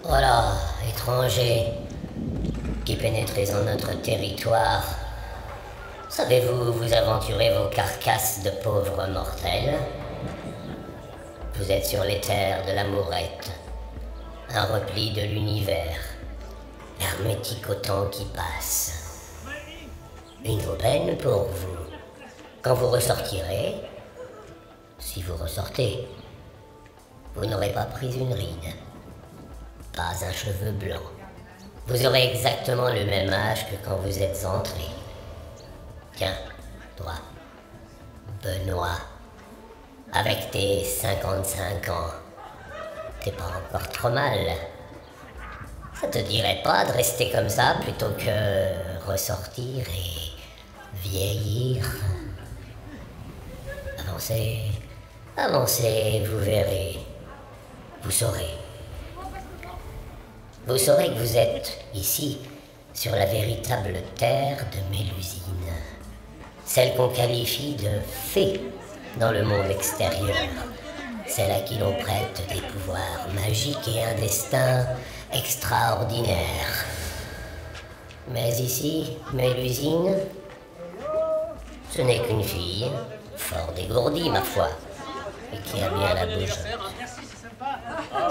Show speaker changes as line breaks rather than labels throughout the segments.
Voilà, étrangers qui pénétrez en notre territoire. Savez-vous vous aventurer vos carcasses de pauvres mortels? Vous êtes sur les terres de l'Amourette, un repli de l'univers, hermétique au temps qui passe. Une aubaine pour vous. Quand vous ressortirez, si vous ressortez, vous n'aurez pas pris une ride, pas un cheveu blanc. Vous aurez exactement le même âge que quand vous êtes entré. Tiens, toi, Benoît, avec tes 55 ans, t'es pas encore trop mal. Ça te dirait pas de rester comme ça plutôt que ressortir et vieillir? Avancez, avancez, vous verrez. Vous saurez. Vous saurez que vous êtes ici, sur la véritable terre de Mélusine. Celle qu'on qualifie de fée dans le monde extérieur. Celle à qui l'on prête des pouvoirs magiques et un destin extraordinaire. Mais ici, Mélusine, ce n'est qu'une fille, fort dégourdie ma foi, et qui a bien la bouche.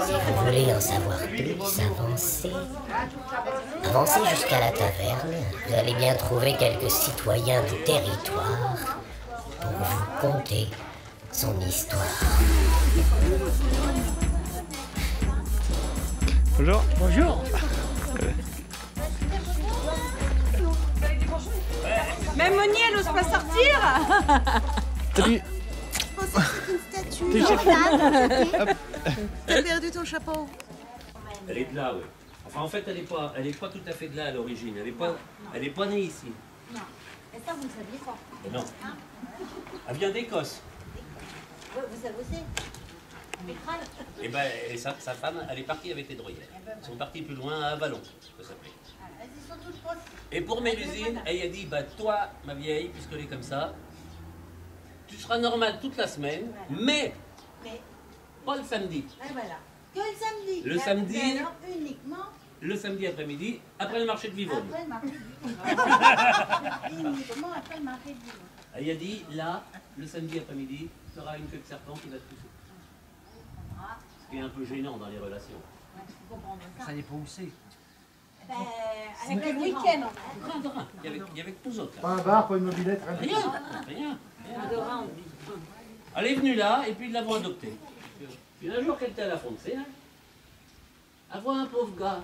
Si vous voulez en savoir plus, avancez. Avancez jusqu'à la taverne. Vous allez bien trouver quelques citoyens du territoire pour vous conter son histoire.
Bonjour.
Bonjour.
Même Moni, elle n'ose pas sortir.
Salut.
Oh, c'est une statue. T'as perdu ton chapeau.
Elle est de là, oui. Enfin, en fait, elle est pas tout à fait de là à l'origine. Elle est pas née ici.
Non. Et ça, vous ne saviez pas.
Non. Elle vient d'Écosse.
Vous savez aussi.
Et ben, sa femme, elle est partie avec les droïdes. Ils sont partis plus loin à Avalon, ça s'appelait.
Elles y sont toutes proches.
Et pour Mélusine, elle a dit, bah toi, ma vieille, puisqu'elle est comme ça, tu seras normale toute la semaine, mais pas le samedi.
Et voilà. Que le samedi.
Le samedi.
Et alors, uniquement
Le samedi après-midi, après le marché de Vivonne.
après le marché du dimanche. Uniquement après le marché du dimanche.
Elle a dit, là, le samedi après-midi, tu auras une queue de serpent qui va te pousser. Ce qui est un peu gênant dans les relations.
Ça dépend où c'est.
C'est que le week-end.
Il y avait que nous autres.
Pas un bar, pas une mobilette, rien.
Rien. Elle est venue là, et puis ils l'avons adoptée. Puis un jour qu'elle était à la Foncée, elle voit un pauvre gars,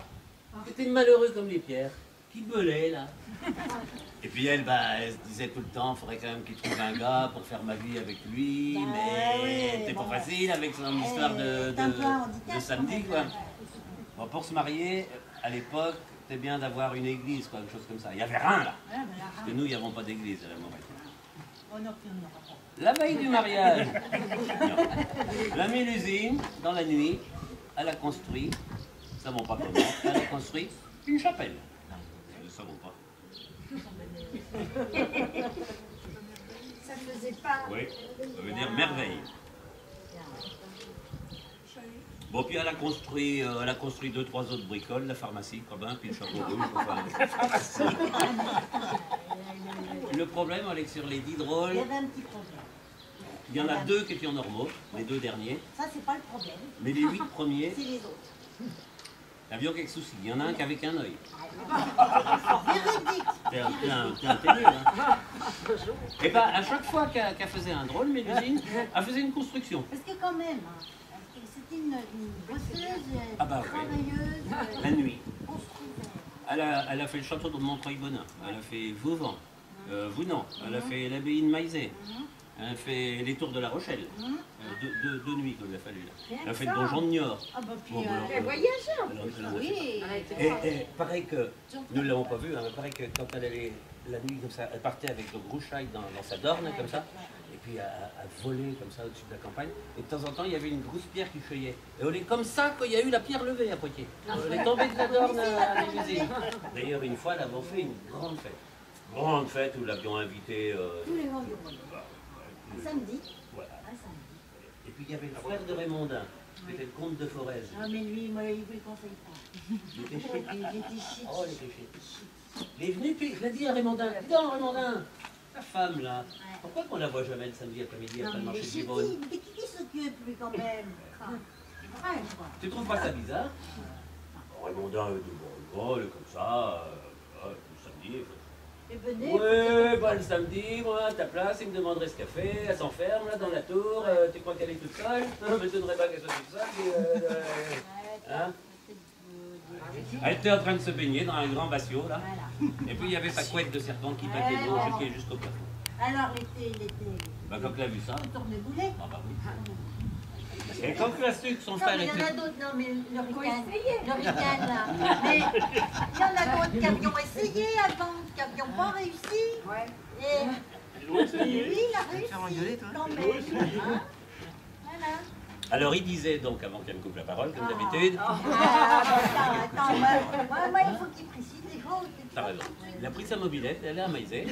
qui était malheureux comme les pierres, qui belait là. Et puis elle, elle se disait tout le temps, il faudrait quand même qu'il trouve un gars pour faire ma vie avec lui, mais c'était pas facile avec son histoire de samedi, quoi. Bon, pour se marier, à l'époque, c'était bien d'avoir une église, quoi, quelque chose comme ça. Il n'y avait rien là, parce que nous, il n'y avons pas d'église à la Mourette. La veille du mariage, la Mélusine, dans la nuit, elle a construit, nous ne savons pas comment, elle a construit une chapelle. Nous ne savons pas.
Ça faisait pas.
Oui, ça veut dire merveille. Bon, puis elle a construit 2-3 autres bricoles, la pharmacie quand même, puis le chapeau rouge. Enfin. Le problème, avec sur les 10 drôles,
Il y avait un petit problème.
il y en a 2 qui étaient en normaux, les 2 derniers,
Ça, c'est pas le problème.
mais les 8 premiers,
C'est les autres.
il y avait quelques soucis. Il y en a un qui avait qu'un œil.
Véridique.
T'es un ténu, hein. Et bien, à chaque fois qu'elle faisait un drôle, Mélusine, elle faisait une construction.
Parce que quand même, c'était une bosseuse,
Ah bah oui.
travailleuse,
La nuit.
construisait.
Elle a fait le château de Montreuil-Bonin, elle a fait Vauvant, Vounan, elle a fait l'abbaye de Maizet, elle a fait les tours de La Rochelle, deux nuits qu'il lui a fallu là. Elle a fait le donjon de Niort.
Ah bah puis,
Bon, alors,
Elle voyageait en plus.
elle a fait.
oui.
Et pareil que, nous ne l'avons pas vu, hein, mais pareil que quand elle allait la nuit comme ça, elle partait avec le grouchaille dans sa dorne comme ça, et puis elle volait comme ça au-dessus de la campagne, et de temps en temps il y avait une grosse pierre qui feuillait. Et on est comme ça quand il y a eu la pierre levée à Poitiers. Elle est tombée de la dorne à l'usine. D'ailleurs une fois, elle avait fait une grande fête. Grande fête où nous l'avions invité.
Tous les jours du monde. Samedi.
Voilà.
Un samedi.
Et puis il y avait le frère de Raymondin, C'était le comte de Forez.
Ah, mais lui, moi, il ne le conseille pas.
Il était chic.
Il était chic.
Oh, il était chic. Il est venu, puis je l'ai dit à Raymondin. Dis donc, Raymondin, ta femme là, pourquoi qu'on la voit jamais le samedi après-midi après le
Non, mais
marché
il est
de Livourne?
chic, mais qui s'occupe, lui, quand même? Ouais, quoi.
Tu trouves pas ça bizarre? Raymondin, il dit bon, il est comme ça, le samedi.
Et venez.
Ouais, bah le samedi, moi, à ta place, il me demanderait ce qu'elle fait, elle s'enferme là dans la tour, tu crois qu'elle est toute seule? Non, mais je ne donnerais pas qu'elle soit toute seule. Hein? Elle était en train de se baigner dans un grand bassio là,
Voilà.
et puis il y avait sa couette de serpent qui battait l'eau jusqu'au plafond.
Alors, l'été.
Bah quand tu as vu ça,
On tourne le boulet.
ah bah oui. Et quand tu as su que son
Non,
frère
mais il y en a
était...
d'autres, non, mais le ricane, là. Mais il y en a d'autres qui avions essayé avant, qui n'avions pas réussi. Ouais. Et lui, il a réussi. Quand même. Hein? Voilà.
Alors il disait donc, avant qu'elle me coupe la parole, comme d'habitude,
Attends, moi, il faut qu'il précise les choses.
t'as raison. Il a pris sa mobilette, elle est à Maizé.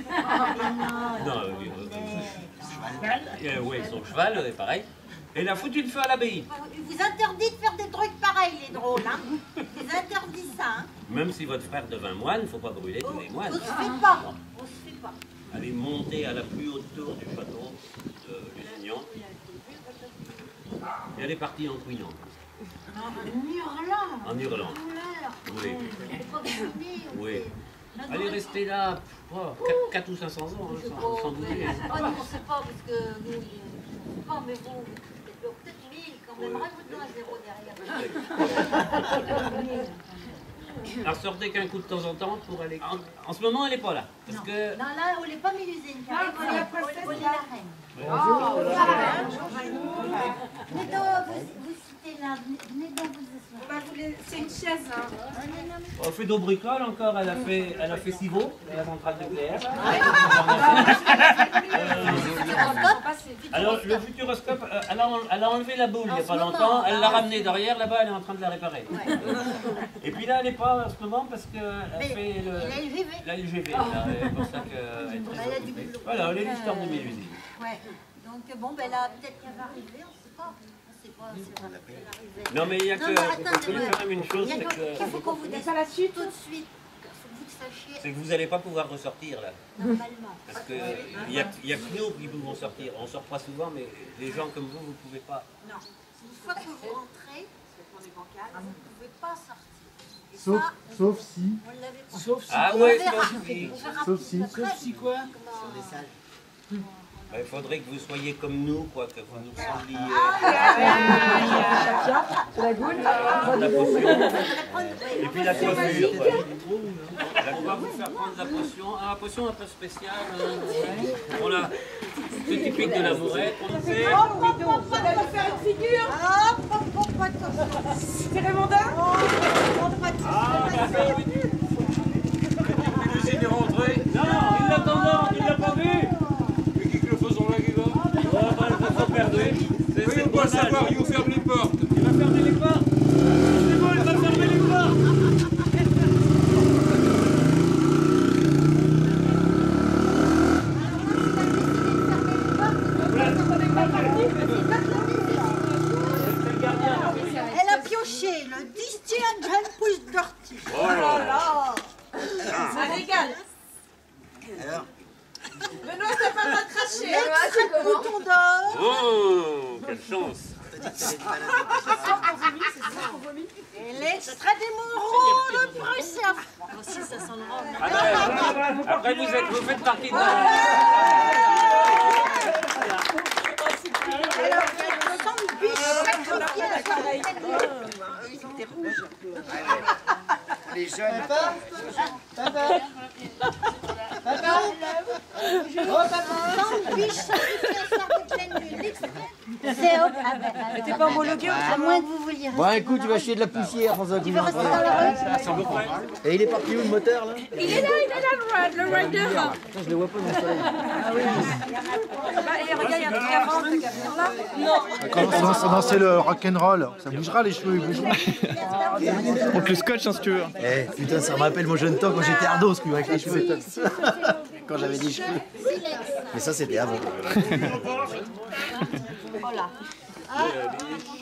Non, oui, son cheval, pareil. Et il a foutu le feu à l'abbaye.
Il vous interdit de faire des trucs pareils, les drôles. Hein. Il vous interdit ça. Hein.
Même si votre frère devint moine, il ne faut pas brûler tous les
On
moines.
se fait pas. On se fait pas.
Elle est montée à la plus haute tour du château de Lusignan. Et elle est partie en couinant. En hurlant. Oui. Oui. Elle est restée là 4 ou 500 ans, sans bouger.
On ne sait pas, parce que nous, on ne sait pas, mais bon, peut-être 1000 quand même. Rajoute-nous un zéro derrière.
Elle ressortait qu'un coup de temps en temps pour aller... En ce moment, elle n'est pas là. Parce que...
Non, là, on n'est pas Mélusine. On est la reine. Venez donc, vous citez là. Venez donc vous asseoir.
C'est une chaise. Hein.
On fait d'aubricole encore, elle a fait Civaux, la centrale nucléaire. Alors le futuroscope, elle a enlevé la boule il n'y a pas longtemps, elle l'a ramenée derrière, là-bas elle est en train de la réparer. Et puis là elle n'est pas en ce moment parce qu'elle fait la LGV, c'est pour ça qu'elle est très occupée. Voilà, elle est l'histoire de Mélusine.
Ouais, donc bon, ben là, peut-être qu'elle va arriver, on ne sait pas.
Non mais il y a que, il faut quand même une chose, c'est
Il faut qu'on vous dise
la suite
tout de suite. Vous sachiez.
que vous n'allez pas pouvoir ressortir là.
Normalement.
Parce qu'il y a que nous qui pouvons sortir. On sort pas souvent, mais les gens comme vous ne pouvez pas.
Non. Une fois que vous rentrez, vous ne pouvez pas sortir. Et
Sauf,
ça,
sauf si.
on l'avait pas.
Sauf si.
Ah
On
ouais,
verra.
c'est
On verra
Sauf si.
après.
Sauf si quoi?
il faudrait que vous soyez comme nous, quoi, que vous nous sembliez. La potion. Et puis la coiffure, quoi. On va vous faire prendre la potion. Ah, la potion un peu spéciale. Voilà. C'est typique de l'amourette, on le sait.
Ça va lui faire une figure. C'est Raymondin.
Mélusine est rentrée. Non, il l'attendait, il l'a pas vu.
Mais qui que le faisons là, qui va?
Oh, bah, le façon perdu.
Oui, on doit savoir, il ferme les portes.
Il va fermer les portes. C'est bon, il va fermer les portes.
Elle a pioché le Disney Jean Push Dirty.
Oh là là.
Ça régale. Mais non, t'as pas mal craché.
Extrait de bouton d'or.
Oh, quelle chance.
Et l'extrait des Monroe, le Prussien. Aussi, ça sent le rhum.
Après vous faites partie de la...
Alors, il y a le sandwich, ils étaient rouges.
Les jeunes.
Sandwich, sacrifié un soir de pleine lune. L'extrait. C'est hop.
T'es pas homologué
À moins que vous vouliez rester.
Bon, écoute, tu vas chier de la poussière, François.
Tu veux rester dans la rue?
Et il est parti où le moteur là?
Il est là, le rider.
Putain, je le vois pas dans le soleil.
Et regarde, il y a un truc à vendre, qui a venir là. Non.
Non, c'est le rock'n'roll. Ça bougera les cheveux, ils bougeront. On te le scotch hein, si tu veux.
Eh, putain, ça me rappelle mon jeune temps quand j'étais ardos, avec les cheveux. Quand j'avais des cheveux. Mais ça, c'était avant.
Voilà.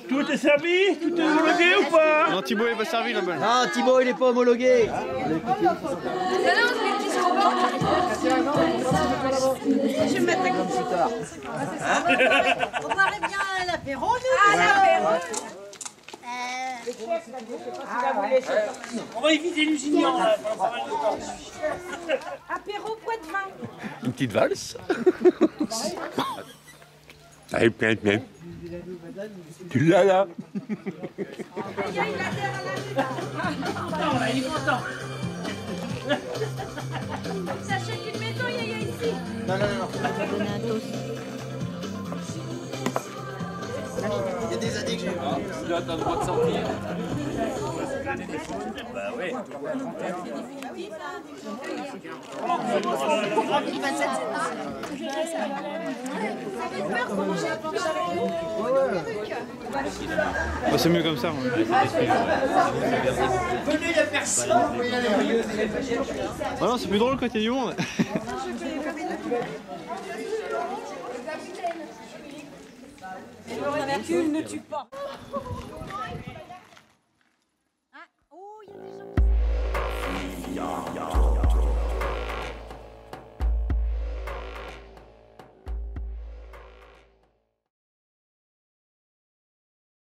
Tout est servi? Tout est homologué ou pas?
Non, Thibaut, il va servir là-bas.
Ah, Thibaut, il est pas homologué.
Je vais mettre la
Comme plus tard.
On paraît bien l'apéro, nous.
Ah, l'apéro.
On va éviter les juniors là.
Apéro, quoi de vin?
Une petite valse.
Allez, plein. Tu l'as là?
Non, là, il est content.
S'achète une maison, yaya ici.
Non. Il y a des années que j'ai.
Là, t'as le droit de sortir.
Bah oui.
C'est mieux comme ça. Ah non, c'est plus drôle quand il y a du monde.
Le recul ne tue pas.